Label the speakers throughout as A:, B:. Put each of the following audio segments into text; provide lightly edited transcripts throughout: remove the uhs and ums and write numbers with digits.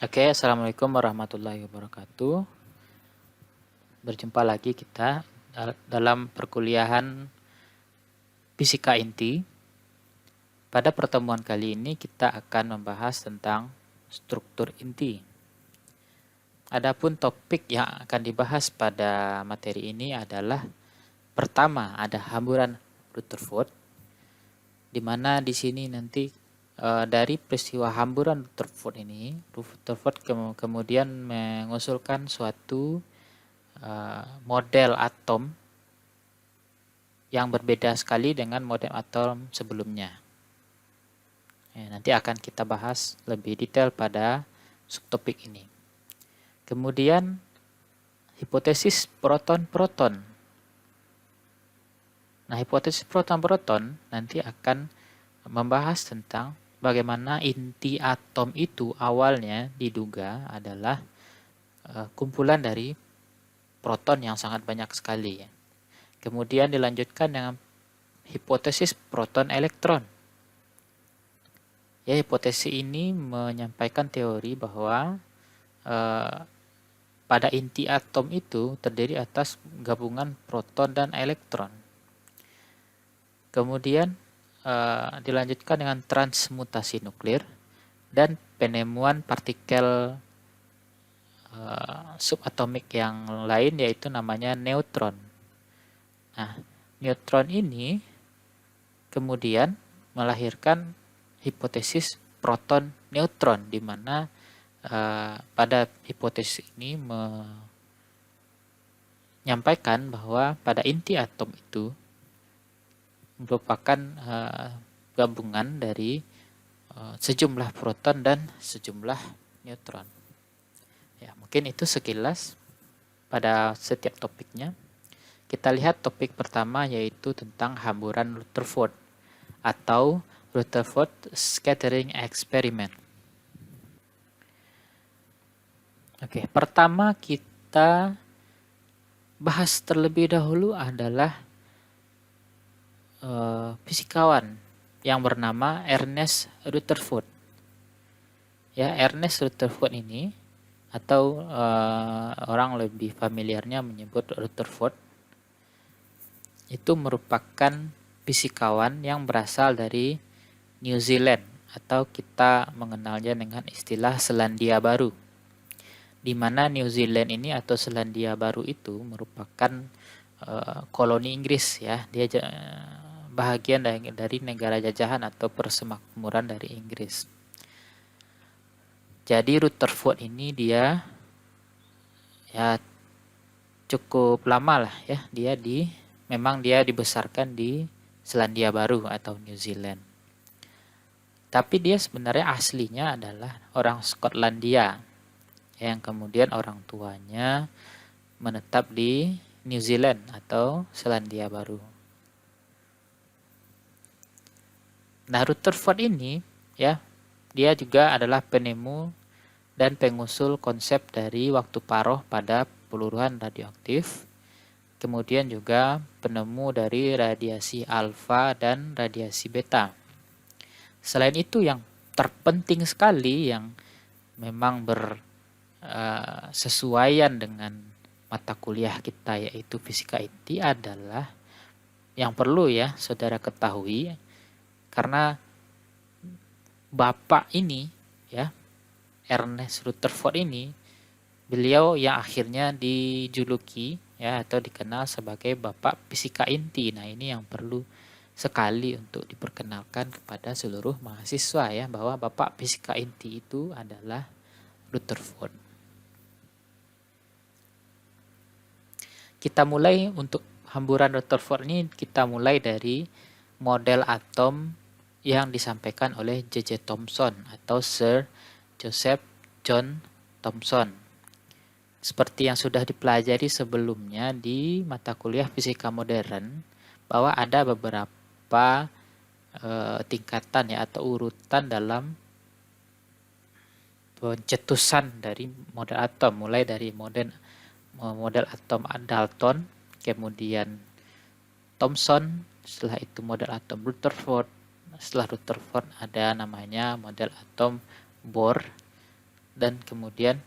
A: Oke, Assalamualaikum warahmatullahi wabarakatuh. Berjumpa lagi kita dalam perkuliahan Fisika Inti. Pada pertemuan kali ini kita akan membahas tentang struktur inti. Adapun topik yang akan dibahas pada materi ini adalah pertama ada hamburan Rutherford, di mana di sini nanti dari peristiwa hamburan Rutherford ini, Rutherford kemudian mengusulkan suatu model atom yang berbeda sekali dengan model atom sebelumnya. Nanti akan kita bahas lebih detail pada subtopik ini. Kemudian hipotesis proton-proton. Nah, hipotesis proton-proton nanti akan membahas tentang bagaimana inti atom itu awalnya diduga adalah kumpulan dari proton yang sangat banyak sekali. Kemudian dilanjutkan dengan hipotesis proton-elektron. Ya, hipotesis ini menyampaikan teori bahwa pada inti atom itu terdiri atas gabungan proton dan elektron. Kemudian dilanjutkan dengan transmutasi nuklir dan penemuan partikel subatomik yang lain, yaitu namanya neutron. Nah, neutron ini kemudian melahirkan hipotesis proton-neutron, di mana pada hipotesis ini menyampaikan bahwa pada inti atom itu merupakan gabungan dari sejumlah proton dan sejumlah neutron. Ya, mungkin itu sekilas pada setiap topiknya. Kita lihat topik pertama, yaitu tentang hamburan Rutherford atau Rutherford Scattering Experiment. Oke, pertama kita bahas terlebih dahulu adalah fisikawan yang bernama Ernest Rutherford. Ya, Ernest Rutherford ini, atau orang lebih familiarnya menyebut Rutherford, itu merupakan fisikawan yang berasal dari New Zealand, atau kita mengenalnya dengan istilah Selandia Baru, di mana New Zealand ini atau Selandia Baru itu merupakan koloni Inggris, ya. Dia bahagian dari negara jajahan atau persemakmuran dari Inggris. Jadi Rutherford ini dia ya cukup lama lah, ya. Memang dia dibesarkan di Selandia Baru atau New Zealand. Tapi dia sebenarnya aslinya adalah orang Skotlandia, yang kemudian orang tuanya menetap di New Zealand atau Selandia Baru. Nah, Rutherford ini, ya, dia juga adalah penemu dan pengusul konsep dari waktu paroh pada peluruhan radioaktif. Kemudian juga penemu dari radiasi alfa dan radiasi beta. Selain itu, yang terpenting sekali yang memang bersesuaian dengan mata kuliah kita, yaitu fisika inti, adalah yang perlu ya saudara ketahui, karena bapak ini, ya, Ernest Rutherford ini, beliau yang akhirnya dijuluki, ya, atau dikenal sebagai bapak fisika inti. Nah, ini yang perlu sekali untuk diperkenalkan kepada seluruh mahasiswa, ya, bahwa bapak fisika inti itu adalah Rutherford. Kita mulai untuk hamburan Rutherford ini, kita mulai dari model atom yang disampaikan oleh J.J. Thomson atau Sir Joseph John Thomson. Seperti yang sudah dipelajari sebelumnya di mata kuliah fisika modern, bahwa ada beberapa tingkatan, ya, atau urutan dalam pencetusan dari model atom, mulai dari model atom Dalton, kemudian Thomson, setelah itu model atom Rutherford. Setelah Rutherford ada namanya model atom Bohr, dan kemudian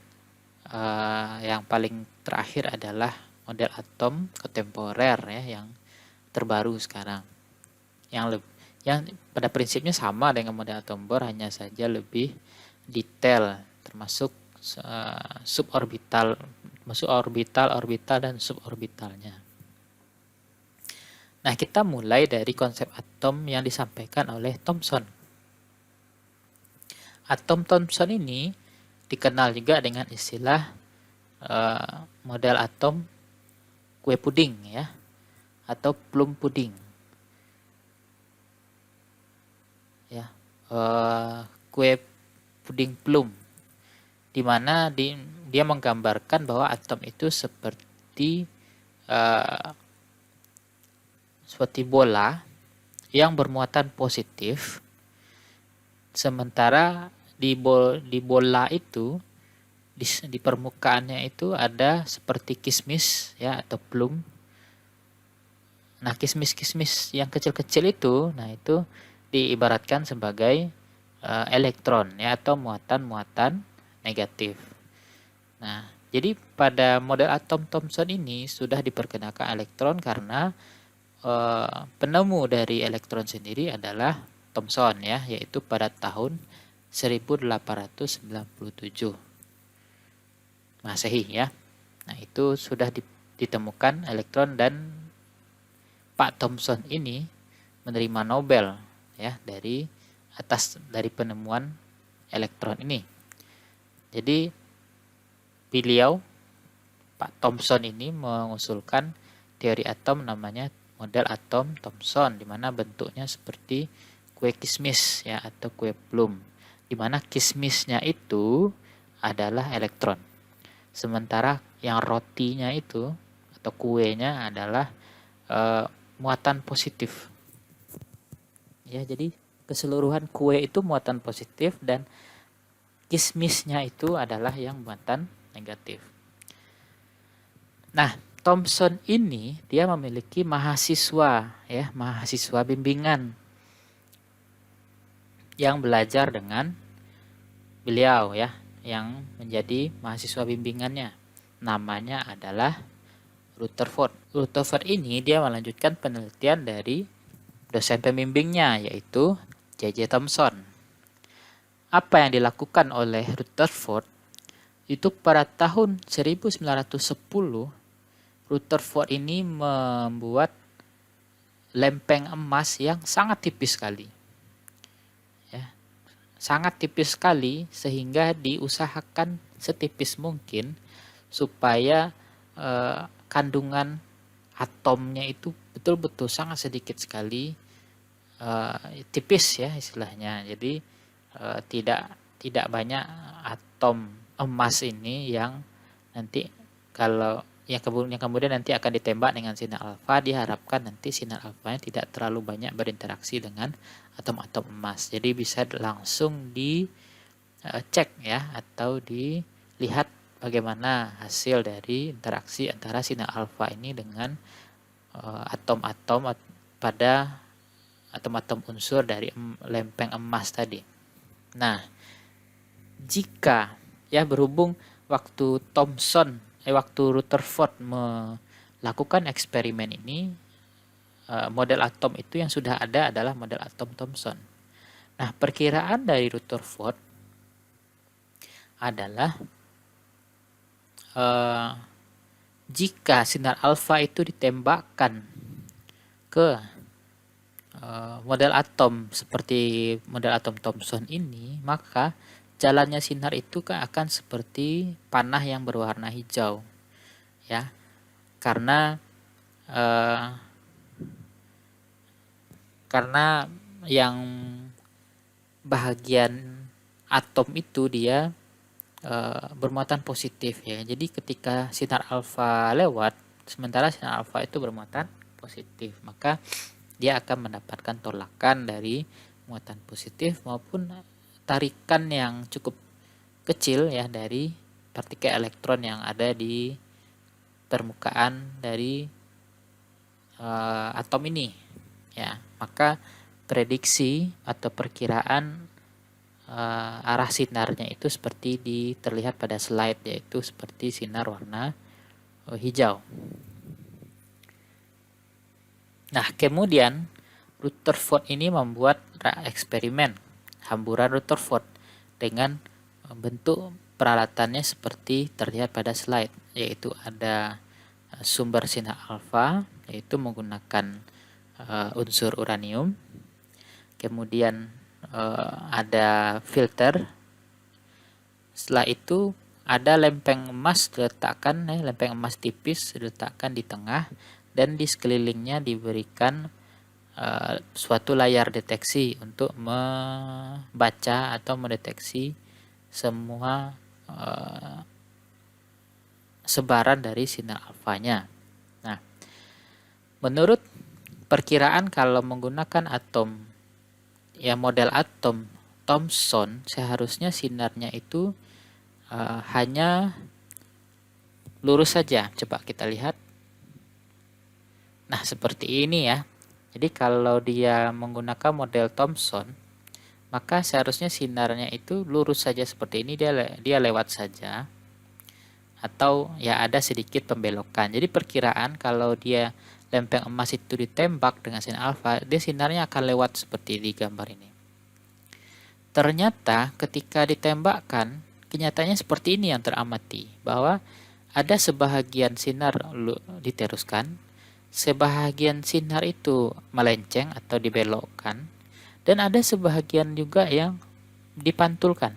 A: yang paling terakhir adalah model atom kontemporer ya, yang terbaru sekarang, yang pada prinsipnya sama dengan model atom Bohr, hanya saja lebih detail, termasuk suborbital, masuk orbital, dan suborbitalnya. Nah, kita mulai dari konsep atom yang disampaikan oleh Thomson. Atom Thomson ini dikenal juga dengan istilah model atom kue puding ya, atau plum pudding. Ya, kue puding plum, di mana dia menggambarkan bahwa atom itu seperti bola yang bermuatan positif, sementara di bola itu, di permukaannya itu ada seperti kismis ya, atau plum. Nah, kismis-kismis yang kecil-kecil itu, nah itu diibaratkan sebagai elektron ya, atau muatan-muatan negatif. Nah, jadi pada model atom Thomson ini sudah diperkenalkan elektron karena penemu dari elektron sendiri adalah Thomson ya, yaitu pada tahun 1897 Masehi ya. Nah, itu sudah ditemukan elektron, dan Pak Thomson ini menerima Nobel ya dari penemuan elektron ini. Jadi beliau, Pak Thomson ini, mengusulkan teori atom namanya model atom Thomson, di mana bentuknya seperti kue kismis ya, atau kue plum, di mana kismisnya itu adalah elektron, sementara yang rotinya itu atau kuenya adalah muatan positif. Ya, jadi keseluruhan kue itu muatan positif dan kismisnya itu adalah yang muatan negatif. Nah, Thomson ini dia memiliki mahasiswa ya, mahasiswa bimbingan yang belajar dengan beliau ya, yang menjadi mahasiswa bimbingannya. Namanya adalah Rutherford. Rutherford ini dia melanjutkan penelitian dari dosen pembimbingnya, yaitu J.J. Thomson. Apa yang dilakukan oleh Rutherford itu pada tahun 1910, Rutherford ini membuat lempeng emas yang sangat tipis sekali. Ya, sangat tipis sekali, sehingga diusahakan setipis mungkin supaya kandungan atomnya itu betul-betul sangat sedikit sekali, tipis ya istilahnya. Jadi tidak banyak atom emas ini yang nanti kalau yang kemudian nanti akan ditembak dengan sinar alfa. Diharapkan nanti sinar alfanya tidak terlalu banyak berinteraksi dengan atom-atom emas. Jadi bisa langsung dicek ya, atau dilihat bagaimana hasil dari interaksi antara sinar alfa ini dengan atom-atom pada atom-atom unsur dari lempeng emas tadi. Nah, jika ya berhubung waktu Rutherford melakukan eksperimen ini, model atom itu yang sudah ada adalah model atom Thomson. Nah, perkiraan dari Rutherford adalah jika sinar alfa itu ditembakkan ke model atom seperti model atom Thomson ini, maka jalannya sinar itu akan seperti panah yang berwarna hijau ya, karena yang bahagian atom itu dia bermuatan positif ya. Jadi ketika sinar alfa lewat, sementara sinar alfa itu bermuatan positif, maka dia akan mendapatkan tolakan dari muatan positif maupun tarikan yang cukup kecil ya dari partikel elektron yang ada di permukaan dari atom ini ya. Maka prediksi atau perkiraan arah sinarnya itu seperti terlihat pada slide, yaitu seperti sinar warna hijau. Nah, kemudian Rutherford ini membuat eksperimen hamburan Rutherford dengan bentuk peralatannya seperti terlihat pada slide, yaitu ada sumber sinar alfa, yaitu menggunakan unsur uranium. Kemudian ada filter. Setelah itu ada lempeng emas diletakkan, lempeng emas tipis diletakkan di tengah, dan di sekelilingnya diberikan suatu layar deteksi untuk membaca atau mendeteksi semua sebaran dari sinar alfanya. Nah, menurut perkiraan kalau menggunakan atom, ya model atom Thomson, seharusnya sinarnya itu hanya lurus saja. Coba kita lihat. Nah, seperti ini ya. Jadi kalau dia menggunakan model Thomson, maka seharusnya sinarnya itu lurus saja seperti ini, dia lewat saja, atau ya ada sedikit pembelokan. Jadi perkiraan kalau dia lempeng emas itu ditembak dengan sinar alfa, dia sinarnya akan lewat seperti di gambar ini. Ternyata ketika ditembakkan, kenyataannya seperti ini yang teramati, bahwa ada sebahagian sinar diteruskan, sebahagian sinar itu melenceng atau dibelokkan, dan ada sebahagian juga yang dipantulkan.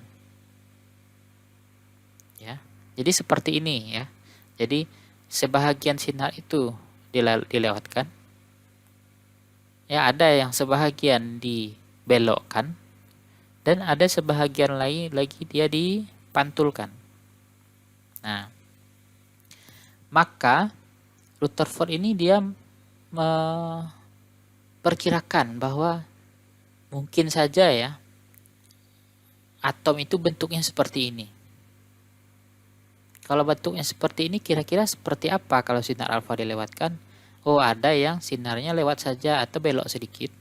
A: Ya, jadi seperti ini ya. Jadi sebahagian sinar itu dilewatkan. Ya, ada yang sebahagian dibelokkan, dan ada sebahagian lain lagi dia dipantulkan. Nah, maka Rutherford ini dia memperkirakan bahwa mungkin saja ya atom itu bentuknya seperti ini. Kalau bentuknya seperti ini, kira-kira seperti apa kalau sinar alfa dilewatkan? Oh, ada yang sinarnya lewat saja atau belok sedikit,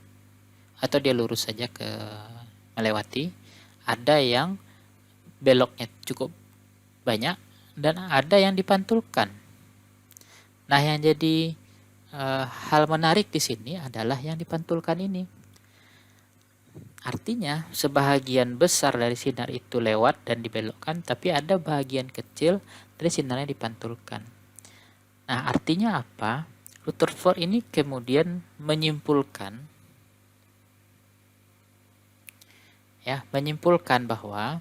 A: atau dia lurus saja melewati. Ada yang beloknya cukup banyak, dan ada yang dipantulkan. Nah, yang jadi hal menarik di sini adalah yang dipantulkan ini. Artinya, sebahagian besar dari sinar itu lewat dan dibelokkan, tapi ada bagian kecil dari sinarnya dipantulkan. Nah, artinya apa? Rutherford ini kemudian menyimpulkan bahwa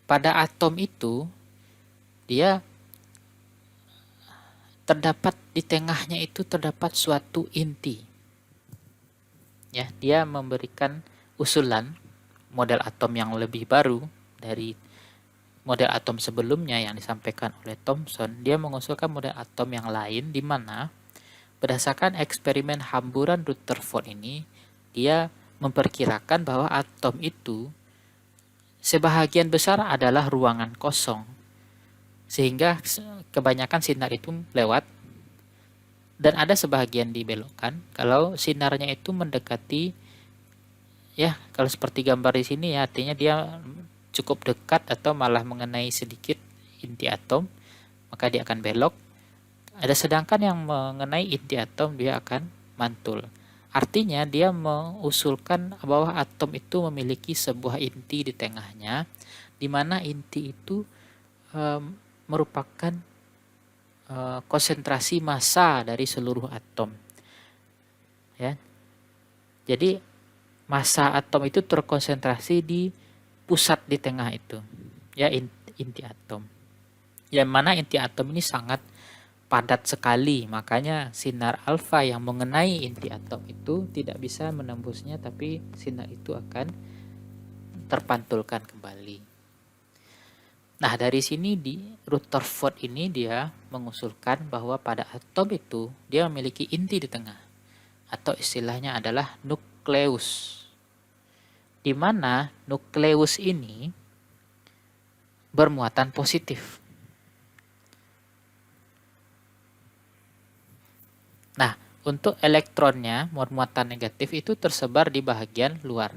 A: pada atom itu dia terdapat di tengahnya itu terdapat suatu inti. Ya, dia memberikan usulan model atom yang lebih baru dari model atom sebelumnya yang disampaikan oleh Thomson. Dia mengusulkan model atom yang lain, di mana berdasarkan eksperimen hamburan Rutherford ini, dia memperkirakan bahwa atom itu sebahagian besar adalah ruangan kosong, sehingga kebanyakan sinar itu lewat, dan ada sebahagian dibelokkan kalau sinarnya itu mendekati, ya kalau seperti gambar di sini ya, artinya dia cukup dekat atau malah mengenai sedikit inti atom, maka dia akan belok. Ada sedangkan yang mengenai inti atom dia akan mantul. Artinya dia mengusulkan bahwa atom itu memiliki sebuah inti di tengahnya, di mana inti itu merupakan konsentrasi massa dari seluruh atom. Ya. Jadi massa atom itu terkonsentrasi di pusat di tengah itu. Ya, inti atom. Yang mana inti atom ini sangat padat sekali, makanya sinar alfa yang mengenai inti atom itu tidak bisa menembusnya, tapi sinar itu akan terpantulkan kembali. Nah, dari sini di Rutherford ini dia mengusulkan bahwa pada atom itu dia memiliki inti di tengah, atau istilahnya adalah nukleus, di mana nukleus ini bermuatan positif. Nah, untuk elektronnya bermuatan negatif itu tersebar di bagian luar.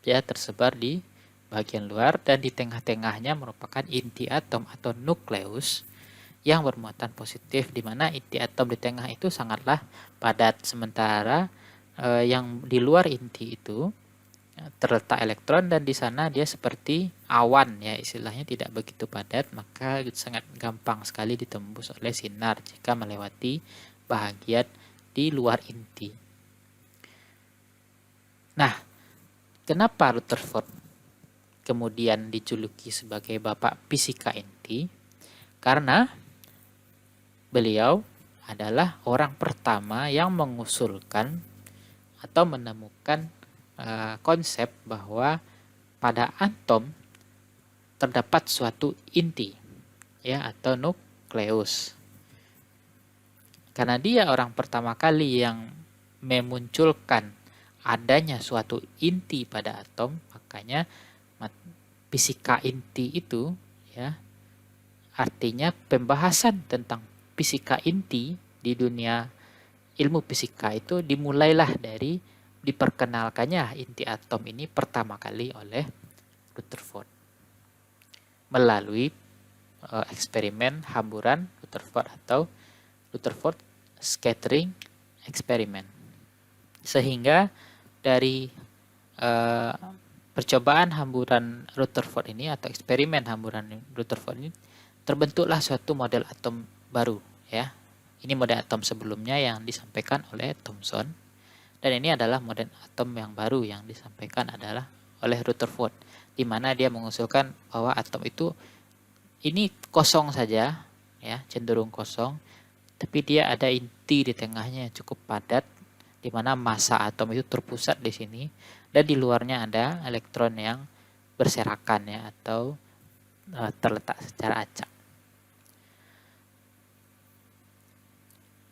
A: ya tersebar di bagian luar, dan di tengah-tengahnya merupakan inti atom atau nukleus yang bermuatan positif, di mana inti atom di tengah itu sangatlah padat, sementara yang di luar inti itu terletak elektron, dan di sana dia seperti awan ya, istilahnya tidak begitu padat, maka sangat gampang sekali ditembus oleh sinar jika melewati bagian di luar inti. Nah, kenapa Rutherford kemudian dijuluki sebagai bapak fisika inti? Karena beliau adalah orang pertama yang mengusulkan atau menemukan konsep bahwa pada atom terdapat suatu inti ya, atau nukleus. Karena dia orang pertama kali yang memunculkan adanya suatu inti pada atom, makanya fisika inti itu ya artinya pembahasan tentang fisika inti di dunia ilmu fisika itu dimulailah dari diperkenalkannya inti atom ini pertama kali oleh Rutherford melalui eksperimen hamburan Rutherford atau Rutherford scattering experiment. Sehingga dari percobaan hamburan Rutherford ini atau eksperimen hamburan Rutherford ini terbentuklah suatu model atom baru ya. Ini model atom sebelumnya yang disampaikan oleh Thomson, dan ini adalah model atom yang baru yang disampaikan adalah oleh Rutherford, di mana dia mengusulkan bahwa atom itu ini kosong saja ya, cenderung kosong, tapi dia ada inti di tengahnya yang cukup padat, di mana massa atom itu terpusat di sini, dan di luarnya ada elektron yang berserakan ya, atau terletak secara acak.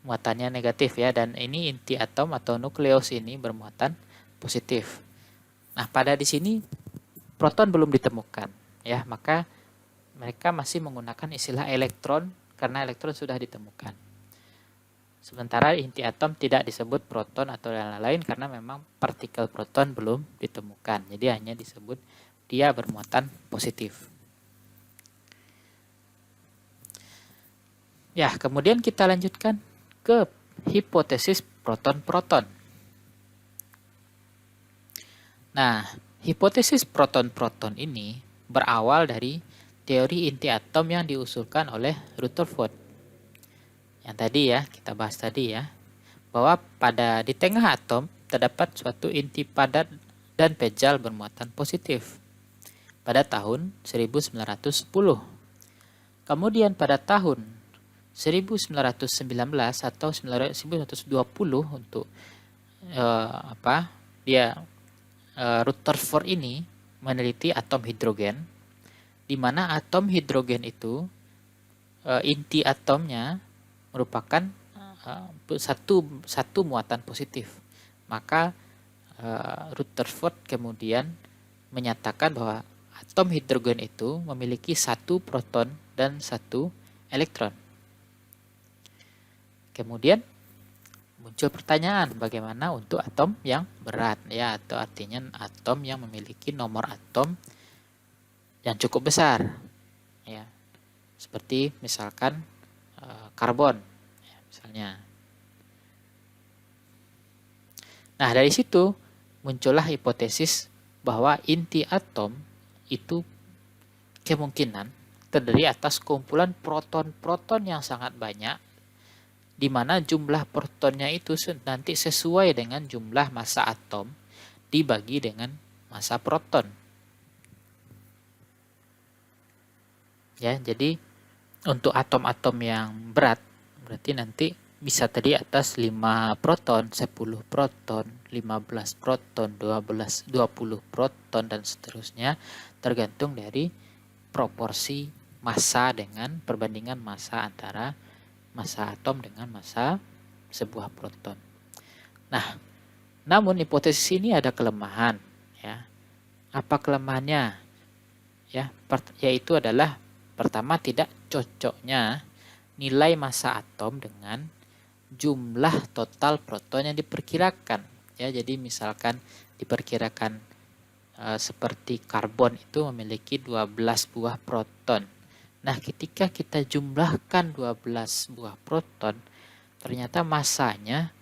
A: Muatannya negatif ya, dan ini inti atom atau nukleus ini bermuatan positif. Nah, pada di sini proton belum ditemukan ya, maka mereka masih menggunakan istilah elektron karena elektron sudah ditemukan. Sementara inti atom tidak disebut proton atau lain-lain karena memang partikel proton belum ditemukan. Jadi hanya disebut dia bermuatan positif. Ya, kemudian kita lanjutkan ke hipotesis proton-proton. Nah, hipotesis proton-proton ini berawal dari teori inti atom yang diusulkan oleh Rutherford. Yang tadi ya, kita bahas tadi ya, bahwa di tengah atom terdapat suatu inti padat dan pejal bermuatan positif pada tahun 1910. Kemudian pada tahun 1919 atau 1920 untuk Rutherford ini meneliti atom hidrogen, di mana atom hidrogen itu inti atomnya merupakan satu muatan positif. Maka Rutherford kemudian menyatakan bahwa atom hidrogen itu memiliki satu proton dan satu elektron. Kemudian muncul pertanyaan, bagaimana untuk atom yang berat ya, atau artinya atom yang memiliki nomor atom yang cukup besar ya, seperti misalkan karbon ya, misalnya. Nah, dari situ muncullah hipotesis bahwa inti atom itu kemungkinan terdiri atas kumpulan proton-proton yang sangat banyak, di mana jumlah protonnya itu nanti sesuai dengan jumlah massa atom dibagi dengan massa proton. Ya, jadi untuk atom-atom yang berat berarti nanti bisa terdiri atas 5 proton, 10 proton, 15 proton, 20 proton dan seterusnya, tergantung dari proporsi massa dengan perbandingan massa antara massa atom dengan massa sebuah proton. Nah, namun hipotesis ini ada kelemahan ya. Apa kelemahannya? Ya, yaitu adalah pertama, tidak cocoknya nilai massa atom dengan jumlah total proton yang diperkirakan. Ya, jadi misalkan diperkirakan seperti karbon itu memiliki 12 buah proton. Nah, ketika kita jumlahkan 12 buah proton, ternyata masanya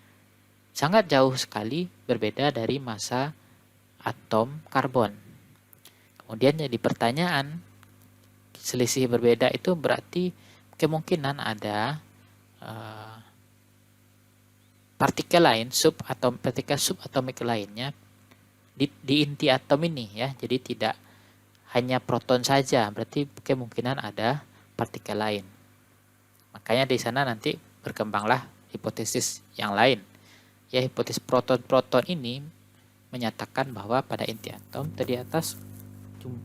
A: sangat jauh sekali berbeda dari massa atom karbon. Kemudian jadi pertanyaan, selisih berbeda itu berarti kemungkinan ada partikel lain, partikel subatomik lainnya di inti atom ini ya. Jadi tidak hanya proton saja, berarti kemungkinan ada partikel lain. Makanya di sana nanti berkembanglah hipotesis yang lain. Ya, hipotesis proton-proton ini menyatakan bahwa pada inti atom tadi atas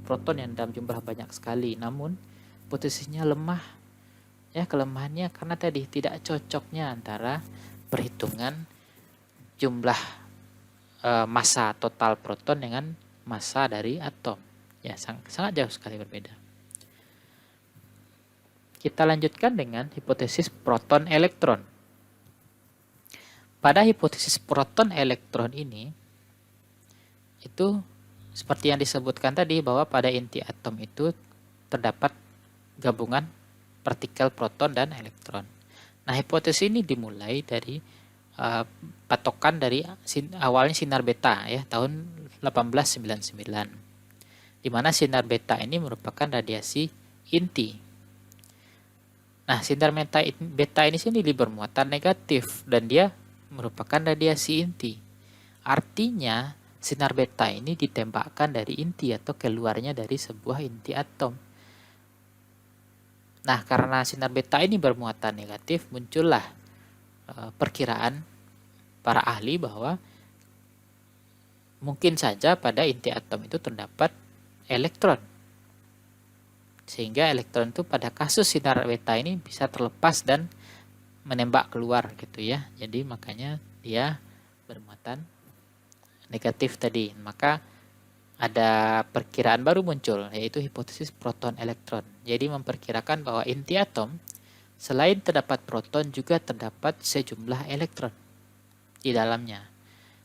A: proton yang dalam jumlah banyak sekali, namun hipotesisnya lemah. Ya, kelemahannya karena tadi tidak cocoknya antara perhitungan jumlah massa total proton dengan massa dari atom. Ya, sangat jauh sekali berbeda. Kita lanjutkan dengan hipotesis proton elektron. Pada hipotesis proton elektron ini, itu seperti yang disebutkan tadi bahwa pada inti atom itu terdapat gabungan partikel proton dan elektron. Nah, hipotesis ini dimulai dari patokan dari awalnya sinar beta ya tahun 1899, di mana sinar beta ini merupakan radiasi inti. Nah, sinar beta ini sendiri bermuatan negatif dan dia merupakan radiasi inti. Artinya sinar beta ini ditembakkan dari inti atau keluarnya dari sebuah inti atom. Nah, karena sinar beta ini bermuatan negatif, muncullah perkiraan para ahli bahwa mungkin saja pada inti atom itu terdapat elektron. Sehingga elektron itu pada kasus sinar beta ini bisa terlepas dan menembak keluar gitu ya. Jadi makanya dia bermuatan negatif tadi. Maka ada perkiraan baru muncul, yaitu hipotesis proton elektron. Jadi memperkirakan bahwa inti atom selain terdapat proton juga terdapat sejumlah elektron di dalamnya.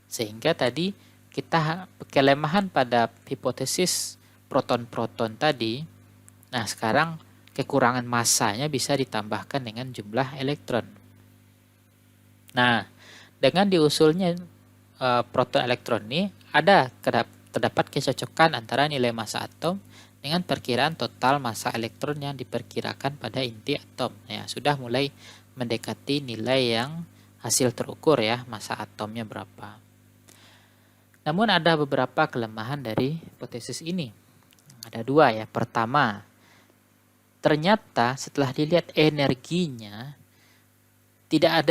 A: Sehingga tadi kita kelemahan pada hipotesis proton-proton tadi. Nah, sekarang kekurangan massanya bisa ditambahkan dengan jumlah elektron. Nah, dengan diusulnya proton elektron ini ada terdapat kecocokan antara nilai massa atom dengan perkiraan total massa elektron yang diperkirakan pada inti atom. Ya, sudah mulai mendekati nilai yang hasil terukur ya, massa atomnya berapa. Namun ada beberapa kelemahan dari hipotesis ini. Ada dua ya. Pertama, ternyata setelah dilihat energinya tidak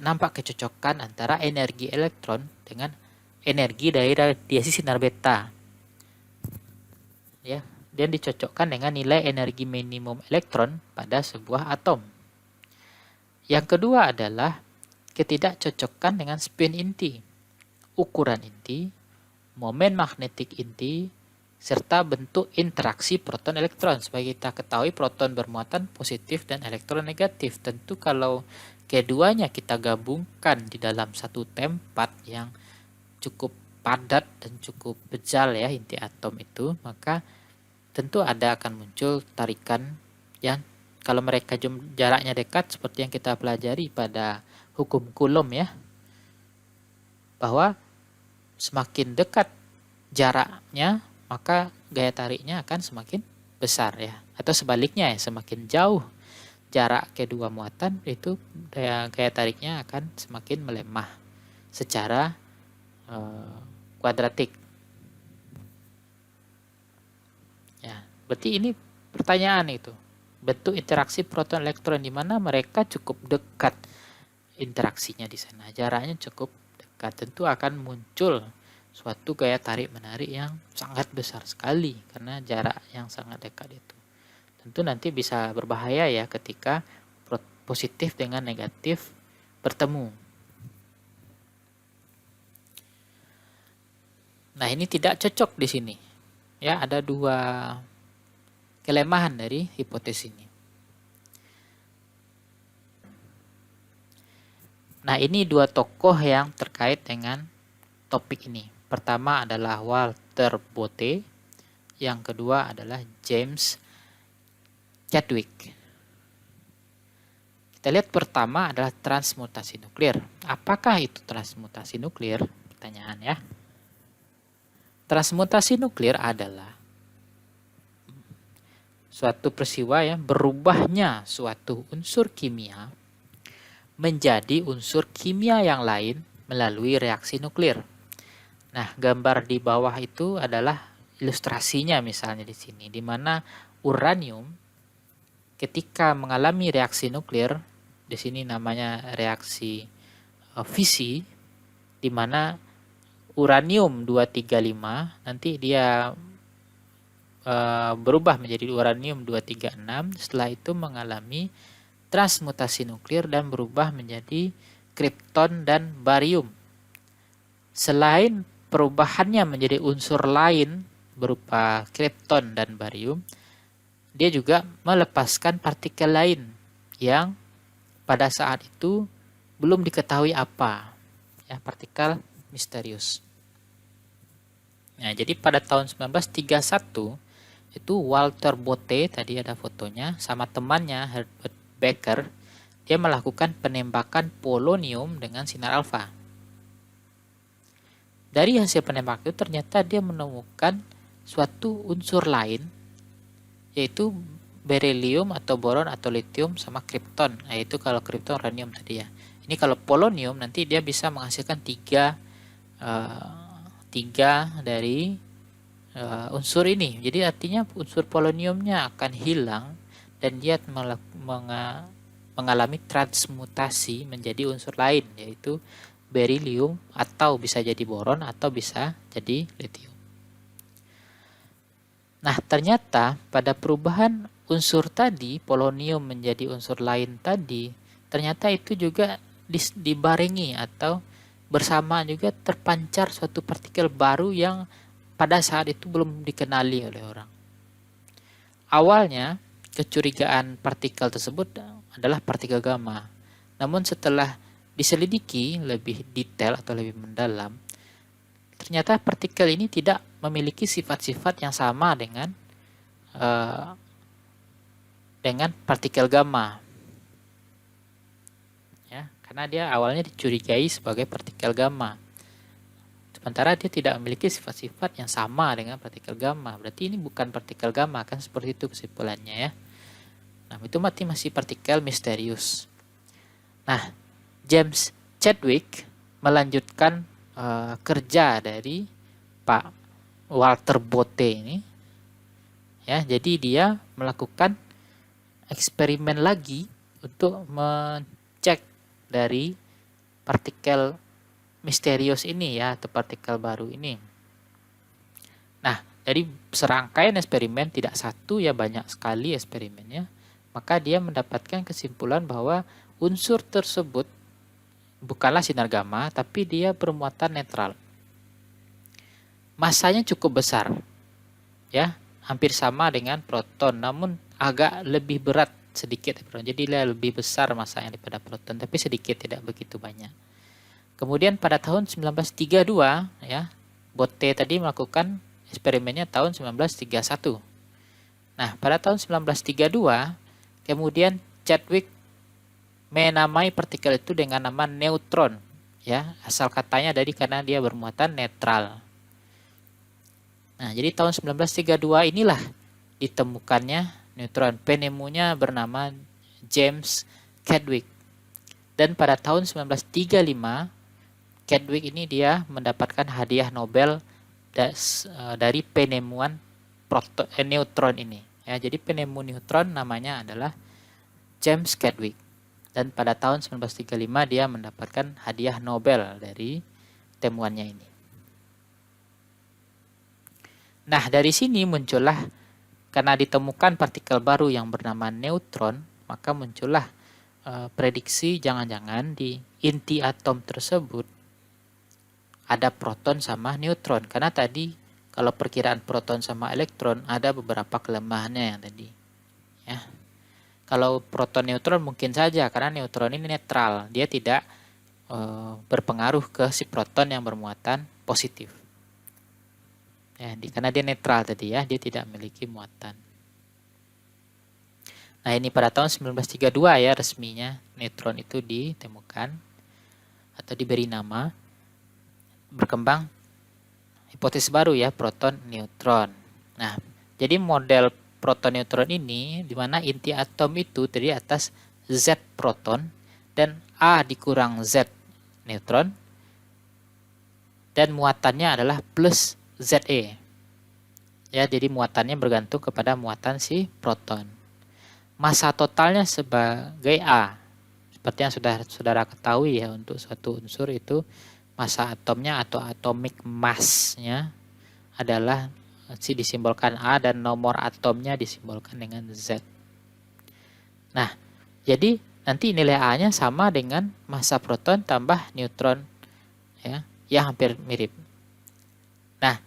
A: nampak kecocokan antara energi elektron dengan energi dari radiasi sinar beta. Ya, dan dicocokkan dengan nilai energi minimum elektron pada sebuah atom. Yang kedua adalah ketidakcocokan dengan spin inti, ukuran inti, momen magnetik inti, serta bentuk interaksi proton elektron. Sebagai kita ketahui, proton bermuatan positif dan elektron negatif. Tentu kalau keduanya kita gabungkan di dalam satu tempat yang cukup padat dan cukup bejal ya inti atom itu, maka tentu akan muncul tarikan yang kalau mereka jaraknya dekat seperti yang kita pelajari pada hukum Coulomb ya, bahwa semakin dekat jaraknya maka gaya tariknya akan semakin besar ya, atau sebaliknya ya, semakin jauh jarak kedua muatan itu gaya tariknya akan semakin melemah secara kuadratik. Ya, berarti ini pertanyaan itu, bentuk interaksi proton elektron di mana mereka cukup dekat interaksinya di sana, jaraknya cukup dekat, tentu akan muncul suatu gaya tarik menarik yang sangat besar sekali karena jarak yang sangat dekat itu. Tentu nanti bisa berbahaya ya ketika positif dengan negatif bertemu. Nah, ini tidak cocok di sini. Ya, ada dua kelemahan dari hipotesis ini. Nah, ini dua tokoh yang terkait dengan topik ini. pertama adalah Walter Botte, yang kedua adalah James Chadwick. Kita lihat pertama adalah transmutasi nuklir. Apakah itu transmutasi nuklir? Pertanyaan ya. Transmutasi nuklir adalah suatu peristiwa ya, berubahnya suatu unsur kimia menjadi unsur kimia yang lain melalui reaksi nuklir. Nah, gambar di bawah itu adalah ilustrasinya misalnya di sini, di mana uranium ketika mengalami reaksi nuklir, di sini namanya reaksi fisi, di mana uranium 235 nanti dia berubah menjadi uranium 236, setelah itu mengalami transmutasi nuklir dan berubah menjadi kripton dan barium. Selain perubahannya menjadi unsur lain berupa kripton dan barium, dia juga melepaskan partikel lain yang pada saat itu belum diketahui apa, ya, partikel misterius. Nah, jadi pada tahun 1931 itu Walter Botte, tadi ada fotonya, sama temannya Herbert Baker, dia melakukan penembakan polonium dengan sinar alfa. Dari hasil penembakan itu ternyata dia menemukan suatu unsur lain, yaitu beryllium atau boron atau lithium sama kripton. Nah, itu kalau kripton uranium tadi ya. Ini kalau polonium nanti dia bisa menghasilkan tiga dari unsur ini. Jadi artinya unsur poloniumnya akan hilang dan dia mengalami transmutasi menjadi unsur lain, yaitu beryllium, atau bisa jadi boron atau bisa jadi lithium. Nah, ternyata pada perubahan unsur tadi, polonium menjadi unsur lain tadi, ternyata itu juga dibarengi atau bersama juga terpancar suatu partikel baru yang pada saat itu belum dikenali oleh orang. Awalnya, kecurigaan partikel tersebut adalah partikel gamma. Namun setelah diselidiki lebih detail atau lebih mendalam, ternyata partikel ini tidak memiliki sifat-sifat yang sama dengan partikel gamma. Ya, karena dia awalnya dicurigai sebagai partikel gamma. Sementara dia tidak memiliki sifat-sifat yang sama dengan partikel gamma. Berarti ini bukan partikel gamma, kan seperti itu kesimpulannya ya. Nah, itu masih partikel misterius. Nah, James Chadwick melanjutkan kerja dari Pak Walter Botte ini. Ya, jadi dia melakukan eksperimen lagi untuk mengecek dari partikel misterius ini ya, atau partikel baru ini. Nah, dari serangkaian eksperimen, tidak satu ya, banyak sekali eksperimennya, maka dia mendapatkan kesimpulan bahwa unsur tersebut bukanlah sinar gamma, tapi dia bermuatan netral. Masanya cukup besar, ya, hampir sama dengan proton, namun agak lebih berat sedikit. Jadi dia lebih besar masanya daripada proton, tapi sedikit, tidak begitu banyak. Kemudian pada tahun 1932 ya, Botte tadi melakukan eksperimennya tahun 1931. Nah, pada tahun 1932 kemudian Chadwick menamai partikel itu dengan nama neutron, ya, asal katanya karena dia bermuatan netral. Nah, jadi tahun 1932 inilah ditemukannya neutron. Penemunya bernama James Chadwick. Dan pada tahun 1935 Chadwick ini dia mendapatkan hadiah Nobel dari penemuan neutron ini. Ya, jadi penemu neutron namanya adalah James Chadwick. Dan pada tahun 1935 dia mendapatkan hadiah Nobel dari temuannya ini. Nah, dari sini muncullah, karena ditemukan partikel baru yang bernama neutron, maka muncullah prediksi jangan-jangan di inti atom tersebut ada proton sama neutron. Karena tadi kalau perkiraan proton sama elektron ada beberapa kelemahannya yang tadi. Ya. Kalau proton neutron mungkin saja, karena neutron ini netral, dia tidak berpengaruh ke si proton yang bermuatan positif. Ya, karena dia netral tadi ya, dia tidak memiliki muatan. Nah, ini pada tahun 1932 ya resminya neutron itu ditemukan atau diberi nama, berkembang hipotesis baru ya, proton neutron. Nah, jadi model proton neutron ini di mana inti atom itu terdiri atas Z proton dan A dikurang Z neutron dan muatannya adalah plus Za. Ya, jadi muatannya bergantung kepada muatan si proton. Masa totalnya sebagai A. Seperti yang sudah saudara ketahui ya, untuk suatu unsur itu masa atomnya atau atomic mass-nya adalah disimbolkan A dan nomor atomnya disimbolkan dengan Z. Nah, jadi nanti nilai A-nya sama dengan massa proton tambah neutron ya, yang hampir mirip. Nah,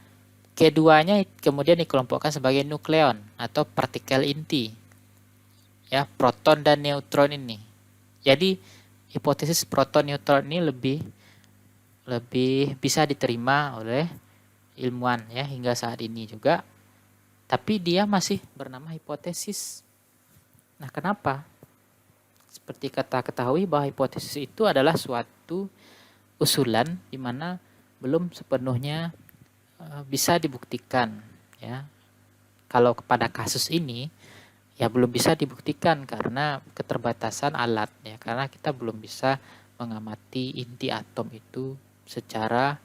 A: keduanya kemudian dikelompokkan sebagai nukleon atau partikel inti. Ya, proton dan neutron ini. Jadi hipotesis proton neutron ini lebih bisa diterima oleh ilmuwan ya hingga saat ini juga. Tapi dia masih bernama hipotesis. Nah, kenapa? Seperti kita ketahui bahwa hipotesis itu adalah suatu usulan di mana belum sepenuhnya bisa dibuktikan ya. Kalau kepada kasus ini ya belum bisa dibuktikan karena keterbatasan alat ya, karena kita belum bisa mengamati inti atom itu secara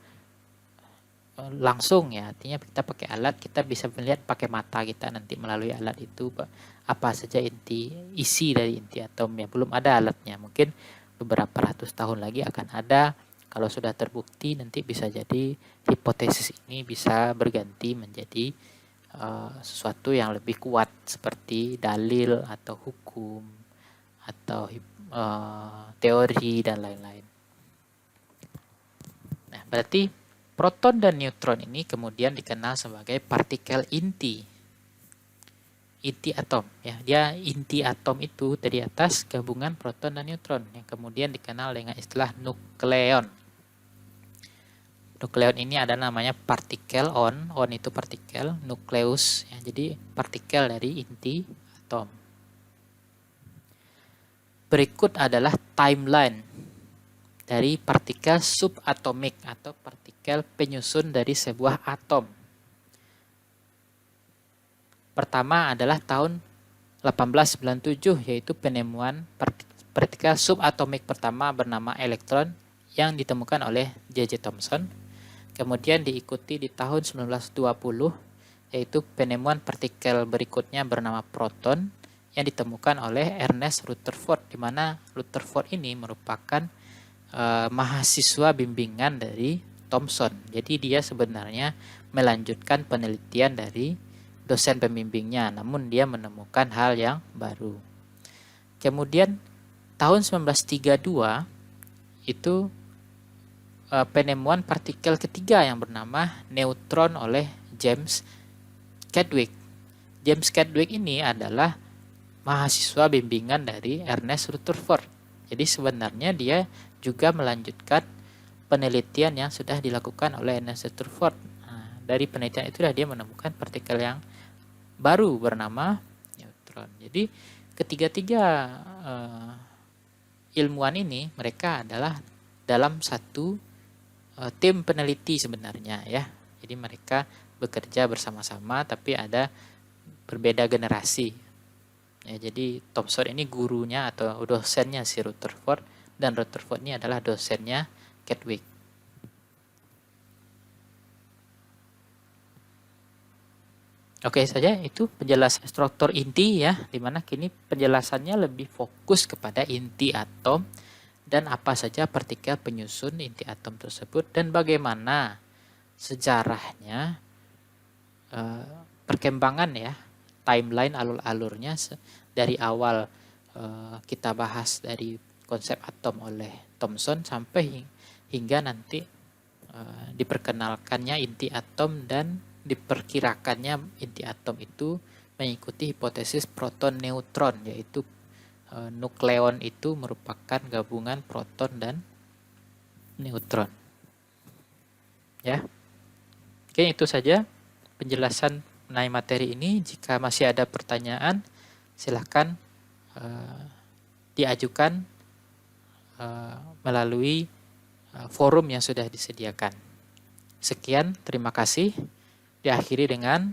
A: langsung ya, artinya kita pakai alat, kita bisa melihat pakai mata kita nanti melalui alat itu apa saja isi dari inti atom ya, belum ada alatnya, mungkin beberapa ratus tahun lagi akan ada. Kalau sudah terbukti nanti bisa jadi hipotesis ini bisa berganti menjadi sesuatu yang lebih kuat seperti dalil atau hukum atau teori dan lain-lain. Nah, berarti proton dan neutron ini kemudian dikenal sebagai partikel inti atom ya. Dia inti atom itu dari atas gabungan proton dan neutron yang kemudian dikenal dengan istilah nukleon. Nukleon ini ada namanya partikel on itu partikel, nukleus ya, jadi partikel dari inti atom. Berikut adalah timeline dari partikel subatomik atau partikel penyusun dari sebuah atom. Pertama adalah tahun 1897 yaitu penemuan partikel subatomik pertama bernama elektron yang ditemukan oleh J.J. Thomson. Kemudian diikuti di tahun 1920 yaitu penemuan partikel berikutnya bernama proton yang ditemukan oleh Ernest Rutherford, di mana Rutherford ini merupakan mahasiswa bimbingan dari Thomson. Jadi dia sebenarnya melanjutkan penelitian dari dosen pembimbingnya, namun dia menemukan hal yang baru. Kemudian tahun 1932 itu penemuan partikel ketiga yang bernama neutron oleh James Chadwick. James Chadwick ini adalah mahasiswa bimbingan dari Ernest Rutherford. Jadi sebenarnya dia juga melanjutkan penelitian yang sudah dilakukan oleh Ernest Rutherford. Nah, dari penelitian itu dia menemukan partikel yang baru bernama neutron. Jadi ketiga-tiga ilmuwan ini mereka adalah dalam satu tim peneliti sebenarnya ya. Jadi mereka bekerja bersama-sama tapi ada berbeda generasi. Ya, jadi Thomson ini gurunya atau dosennya si Rutherford dan Rutherford ini adalah dosennya Chadwick. Oke saja itu penjelasan struktur inti ya, dimana kini penjelasannya lebih fokus kepada inti atom dan apa saja partikel penyusun inti atom tersebut dan bagaimana sejarahnya, perkembangan ya, timeline alur-alurnya dari awal kita bahas dari konsep atom oleh Thomson sampai hingga nanti diperkenalkannya inti atom dan diperkirakannya inti atom itu mengikuti hipotesis proton neutron, yaitu nukleon itu merupakan gabungan proton dan neutron. Ya. Oke, itu saja penjelasan mengenai materi ini. Jika masih ada pertanyaan, silahkan diajukan melalui forum yang sudah disediakan. Sekian, terima kasih. Diakhiri dengan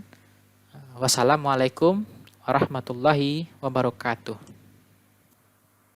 A: wassalamualaikum warahmatullahi wabarakatuh.